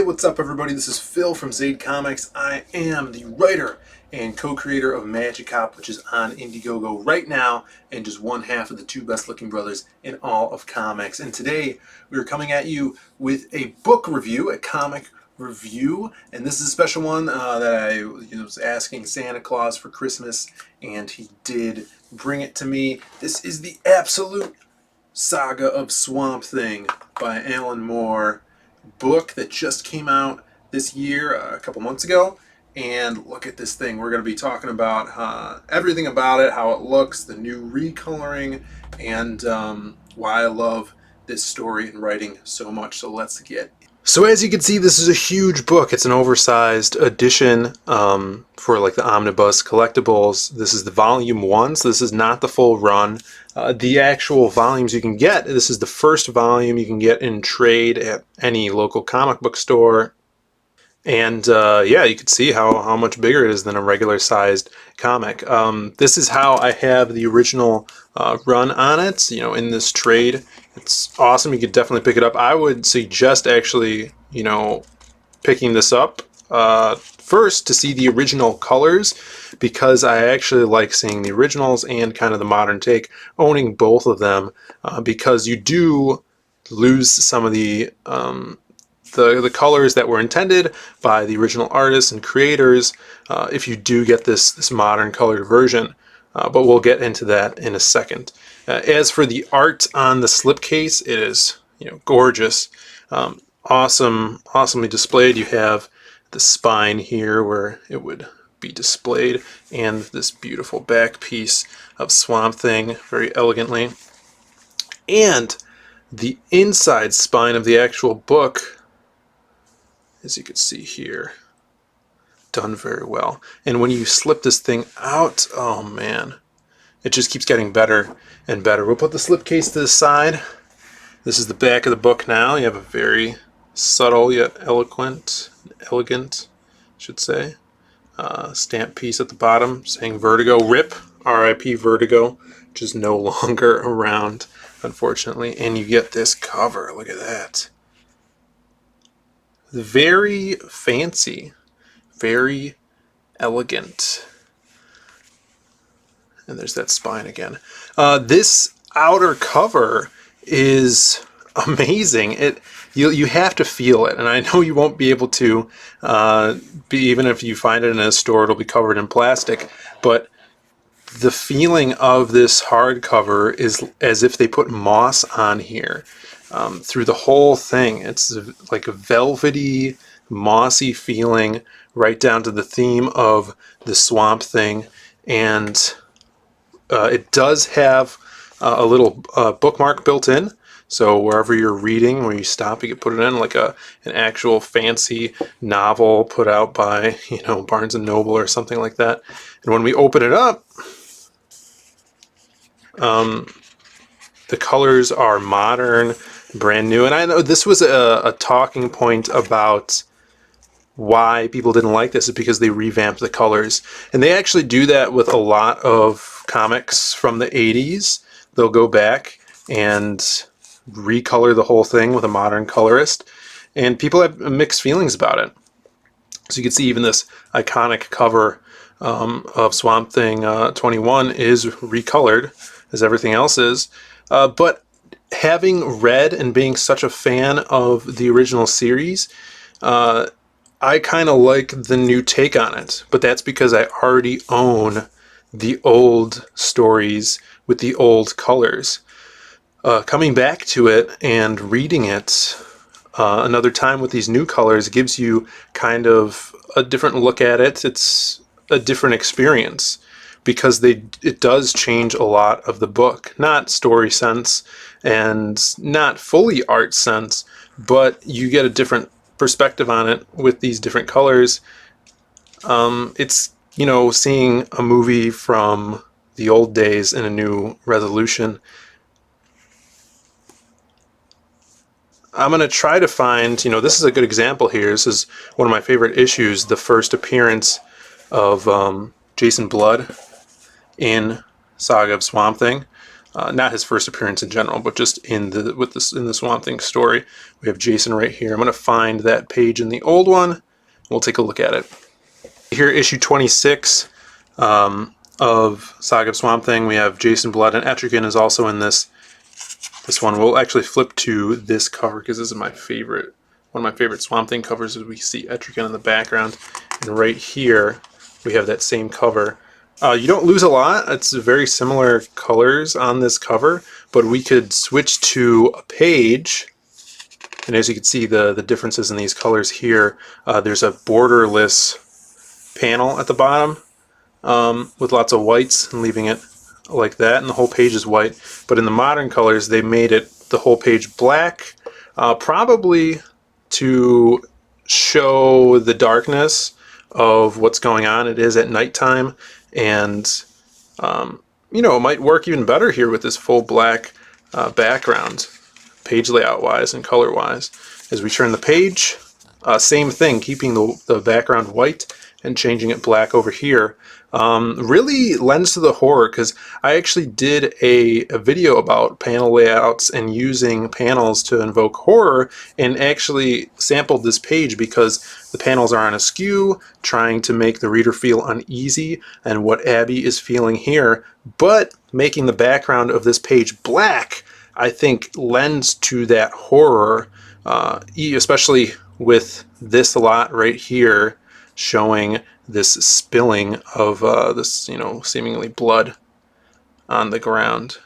what's up everybody? This is Phil from Zaid Comics. I am the writer and co-creator of Magic Cop, which is on Indiegogo right now, and just one half of the two best looking brothers in all of comics. And today we are coming at you with a book review, a comic review, and this is a special one that I was asking Santa Claus for Christmas, and he did bring it to me. This is the absolute Saga of Swamp Thing by Alan Moore, book that just came out this year, a couple months ago. And look at this thing. We're going to be talking about everything about it, how it looks, the new recoloring, and why I love this story and writing so much. So let's get. So as you can see, this is a huge book. It's an oversized edition for like the omnibus collectibles. This is the volume 1, so this is not the full run. The actual volumes you can get, this is the first volume you can get in trade at any local comic book store. And yeah, you can see how much bigger it is than a regular sized comic. This is how I have the original run on it, in this trade. It's awesome. You could definitely pick it up. I would suggest actually, picking this up first to see the original colors, because I actually like seeing the originals and kind of the modern take, owning both of them, because you do lose some of the colors that were intended by the original artists and creators if you do get this modern colored version, but we'll get into that in a second. As for the art on the slipcase, it is gorgeous, awesomely displayed. You have the spine here where it would be displayed, and this beautiful back piece of Swamp Thing very elegantly, and the inside spine of the actual book, as you can see here, done very well. And when you slip this thing out, oh man, it just keeps getting better and better. We'll put the slipcase to the side. This is the back of the book now. You have a very subtle yet elegant, I should say, stamp piece at the bottom saying Vertigo, RIP, R.I.P. Vertigo, which is no longer around, unfortunately. And you get this cover. Look at that. Very fancy, very elegant. And there's that spine again. This outer cover is amazing. You have to feel it, and I know you won't be able to, even if you find it in a store, it'll be covered in plastic, but the feeling of this hardcover is as if they put moss on here. Through the whole thing, it's like a velvety, mossy feeling, right down to the theme of the Swamp Thing. And it does have a little bookmark built in, so wherever you're reading, where you stop, you can put it in like an actual fancy novel put out by Barnes and Noble or something like that. And when we open it up, the colors are modern, brand new. And I know this was a talking point about why people didn't like this, is because they revamped the colors. And they actually do that with a lot of comics from the 80s. They'll go back and recolor the whole thing with a modern colorist. And people have mixed feelings about it. So you can see even this iconic cover of Swamp Thing 21 is recolored, as everything else is. But having read and being such a fan of the original series, I kind of like the new take on it. But that's because I already own the old stories with the old colors. Coming back to it and reading it another time with these new colors gives you kind of a different look at it. It's a different experience, because it does change a lot of the book. Not story sense and not fully art sense, but you get a different perspective on it with these different colors. It's, seeing a movie from the old days in a new resolution. I'm going to try to find, this is a good example here. This is one of my favorite issues, the first appearance of Jason Blood in Saga of Swamp Thing. not his first appearance in general, but just in the Swamp Thing story. We have Jason right here. I'm going to find that page in the old one. We'll take a look at it. Here, issue 26 of Saga of Swamp Thing. We have Jason Blood, and Etrigan is also in this one. We'll actually flip to this cover because this is my favorite. One of my favorite Swamp Thing covers is we see Etrigan in the background, and right here we have that same cover. You don't lose a lot. It's very similar colors on this cover, but we could switch to a page, and as you can see the differences in these colors here, there's a borderless panel at the bottom with lots of whites and leaving it like that, and the whole page is white. But in the modern colors, they made it the whole page black, probably to show the darkness of what's going on. It is at nighttime, and you know, it might work even better here with this full black background, page layout wise and color wise. As we turn the page, same thing, keeping the background white and changing it black over here. Really lends to the horror, because I actually did a video about panel layouts and using panels to invoke horror, and actually sampled this page because the panels are on askew, trying to make the reader feel uneasy, and what Abby is feeling here, but making the background of this page black, I think lends to that horror, especially with this lot right here showing this spilling of this, you know, seemingly blood on the ground.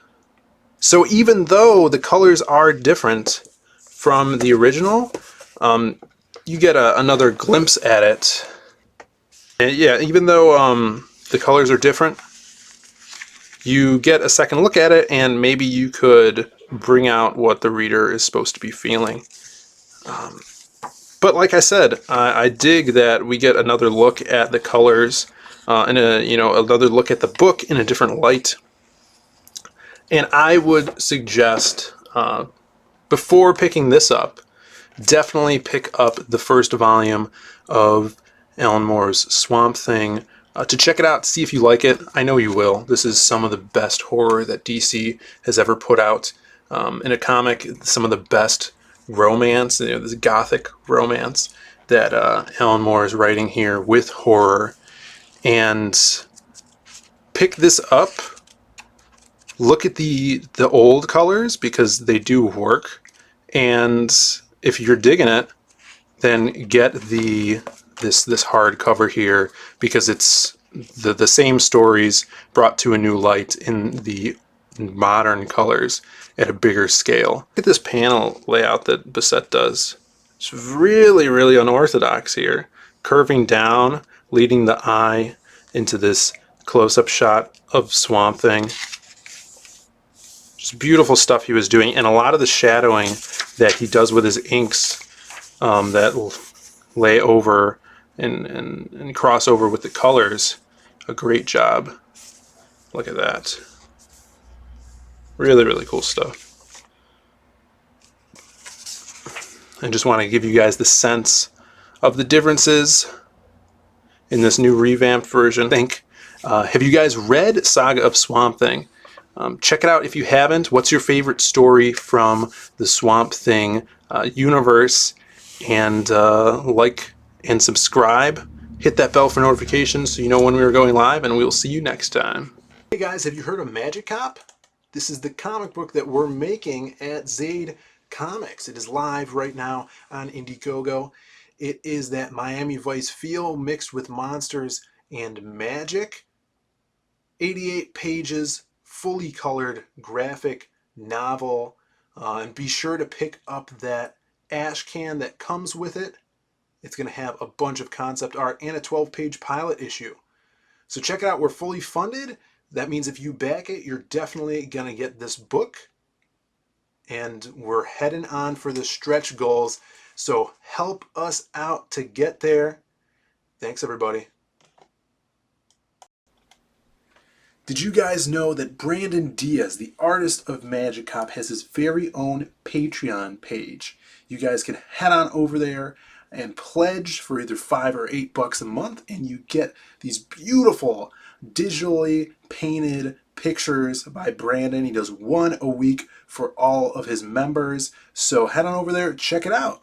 So even though the colors are different from the original, you get another glimpse at it. And yeah, even though the colors are different, you get a second look at it, and maybe you could bring out what the reader is supposed to be feeling. But like I said, I dig that we get another look at the colors, and another look at the book in a different light. And I would suggest, before picking this up, definitely pick up the first volume of Alan Moore's Swamp Thing to check it out, see if you like it. I know you will. This is some of the best horror that DC has ever put out in a comic. Some of the best romance, this gothic romance that Alan Moore is writing here with horror. And pick this up. Look at the old colors, because they do work. And if you're digging it, then get this hardcover here, because it's the same stories brought to a new light in the modern colors at a bigger scale. Look at this panel layout that Bissett does. It's really, really unorthodox here. Curving down, leading the eye into this close-up shot of Swamp Thing. Just beautiful stuff he was doing, and a lot of the shadowing that he does with his inks that lay over and cross over with the colors. A great job. Look at that. Really, really cool stuff. I just want to give you guys the sense of the differences in this new revamped version. Have you guys read Saga of Swamp Thing? Check it out if you haven't. What's your favorite story from the Swamp Thing universe? And like and subscribe. Hit that bell for notifications so you know when we are going live, and we'll see you next time. Hey guys, have you heard of Magic Cop? This is the comic book that we're making at Zade Comics. It is live right now on Indiegogo. It is that Miami Vice feel mixed with monsters and magic. 88 pages, fully colored graphic novel. And be sure to pick up that ash can that comes with it. It's going to have a bunch of concept art and a 12-page pilot issue. So check it out. We're fully funded. That means if you back it, you're definitely going to get this book. And we're heading on for the stretch goals. So help us out to get there. Thanks, everybody. Did you guys know that Brandon Diaz, the artist of Magic Cop, has his very own Patreon page? You guys can head on over there and pledge for either $5 or $8 a month, and you get these beautiful digitally painted pictures by Brandon. He does one a week for all of his members. So head on over there, check it out.